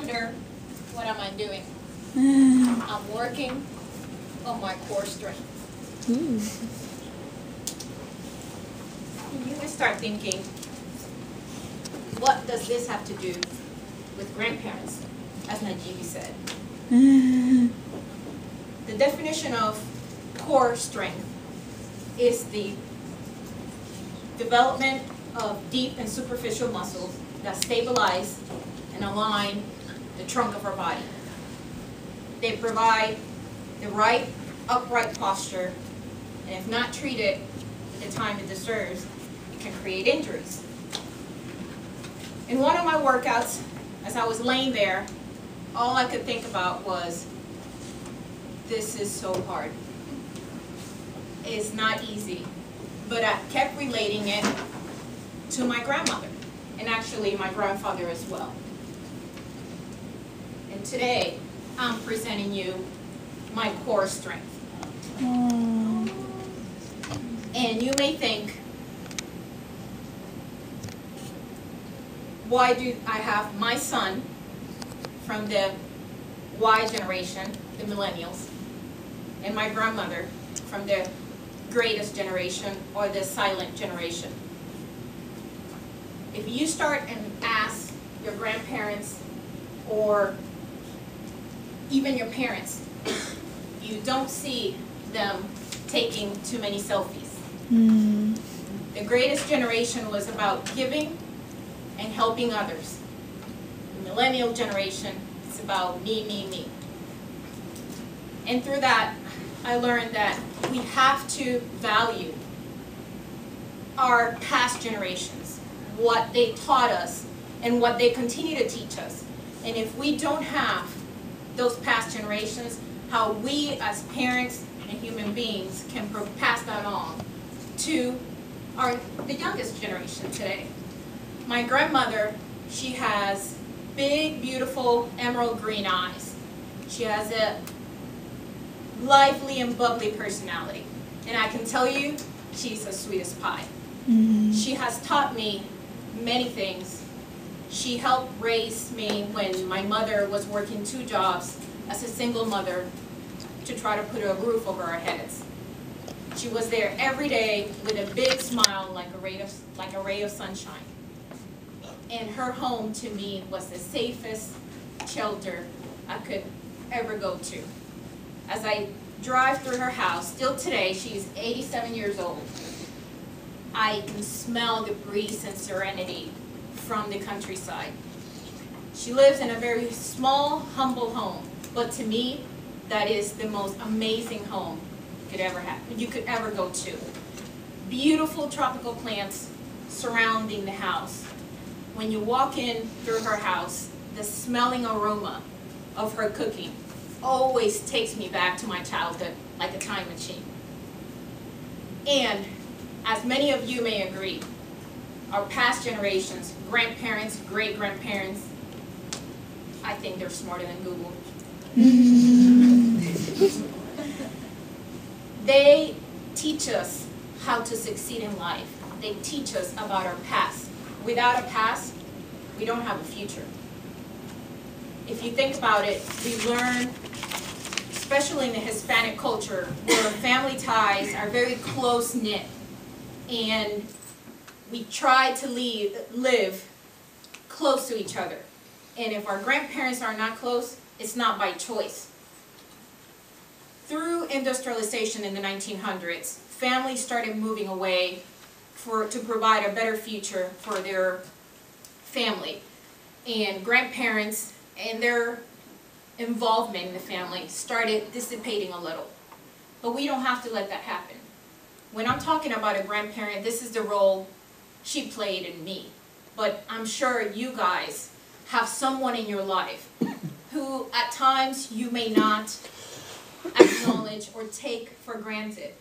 wonder, what am I doing? I'm working on my core strength. You may start thinking, what does this have to do with grandparents, as Najibi said? The definition of core strength is the development of deep and superficial muscles that stabilize and align the trunk of our body. They provide the right upright posture, and if not treated at the time it deserves, it can create injuries. In one of my workouts, as I was laying there, all I could think about was, this is so hard. It's not easy. But I kept relating it to my grandmother, and actually my grandfather as well. And today, I'm presenting you my core strength. And you may think, why do I have my son from the Y generation, the millennials, and my grandmother from the greatest generation, or the silent generation? If you start and ask your grandparents or even your parents, you don't see them taking too many selfies. The greatest generation was about giving and helping others. The millennial generation is about me, me, me. And through that, I learned that we have to value our past generations, what they taught us and what they continue to teach us. And if we don't have those past generations, how we as parents and human beings can pass that on to the youngest generation today. My grandmother, she has big, beautiful emerald green eyes. She has a lively and bubbly personality. And I can tell you, she's as sweet as pie. She has taught me many things. She helped raise me when my mother was working 2 jobs as a single mother to try to put a roof over our heads. She was there every day with a big smile like a ray of sunshine. And her home to me was the safest shelter I could ever go to. As I drive through her house, still today, she's 87 years old, I can smell the breeze and serenity from the countryside. She lives in a very small, humble home, but to me, that is the most amazing home you could ever go to. Beautiful tropical plants surrounding the house. When you walk in through her house, the smelling aroma of her cooking always takes me back to my childhood like a time machine. And as many of you may agree, our past generations, grandparents, great-grandparents, I think they're smarter than Google. They teach us how to succeed in life. They teach us about our past. Without a past, we don't have a future. If you think about it, we learn, especially in the Hispanic culture, where family ties are very close-knit, and we try to live close to each other. And if our grandparents are not close, it's not by choice. Through industrialization in the 1900s, families started moving away to provide a better future for their family. And grandparents and their involvement in the family started dissipating a little. But we don't have to let that happen. When I'm talking about a grandparent, this is the role she played in me. But I'm sure you guys have someone in your life who at times you may not acknowledge or take for granted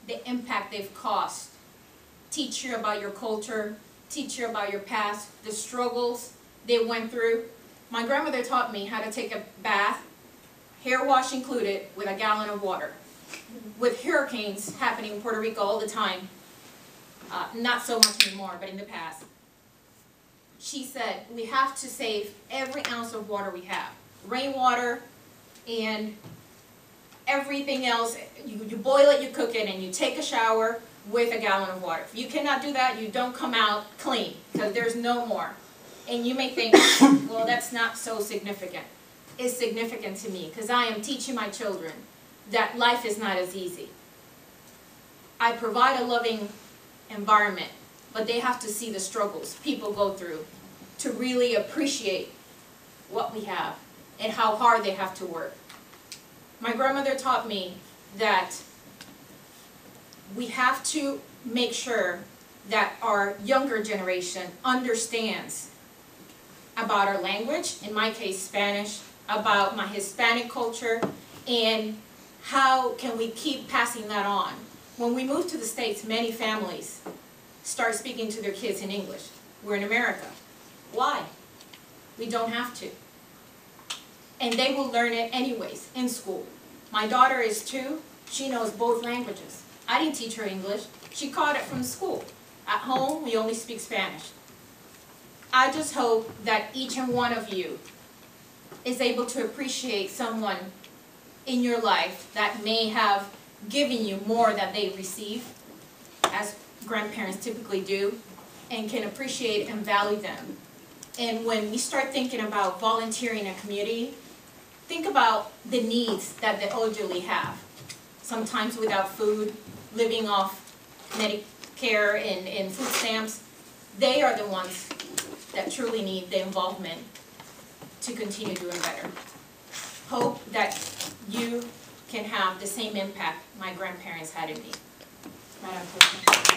the impact they've caused. Teach you about your culture, teach you about your past, the struggles they went through. My grandmother taught me how to take a bath, hair wash included, with a gallon of water. With hurricanes happening in Puerto Rico all the time, not so much anymore, but in the past, she said, we have to save every ounce of water we have. Rainwater and everything else. You boil it, you cook it, and you take a shower with a gallon of water. If you cannot do that, you don't come out clean, because there's no more. And you may think, well, that's not so significant. It's significant to me, because I am teaching my children that life is not as easy. I provide a loving environment, but they have to see the struggles people go through to really appreciate what we have and how hard they have to work. My grandmother taught me that we have to make sure that our younger generation understands about our language, in my case Spanish, about my Hispanic culture, and how can we keep passing that on. When we move to the States, many families start speaking to their kids in English. We're in America. Why? We don't have to. And they will learn it anyways in school. My daughter is 2. She knows both languages. I didn't teach her English. She caught it from school. At home, we only speak Spanish. I just hope that each and one of you is able to appreciate someone in your life that may have given you more than they receive, as grandparents typically do, and can appreciate and value them. And when we start thinking about volunteering in a community, think about the needs that the elderly have. Sometimes without food, living off Medicare and food stamps. They are the ones that truly need the involvement to continue doing better. Hope that you can have the same impact my grandparents had in me. Madam President.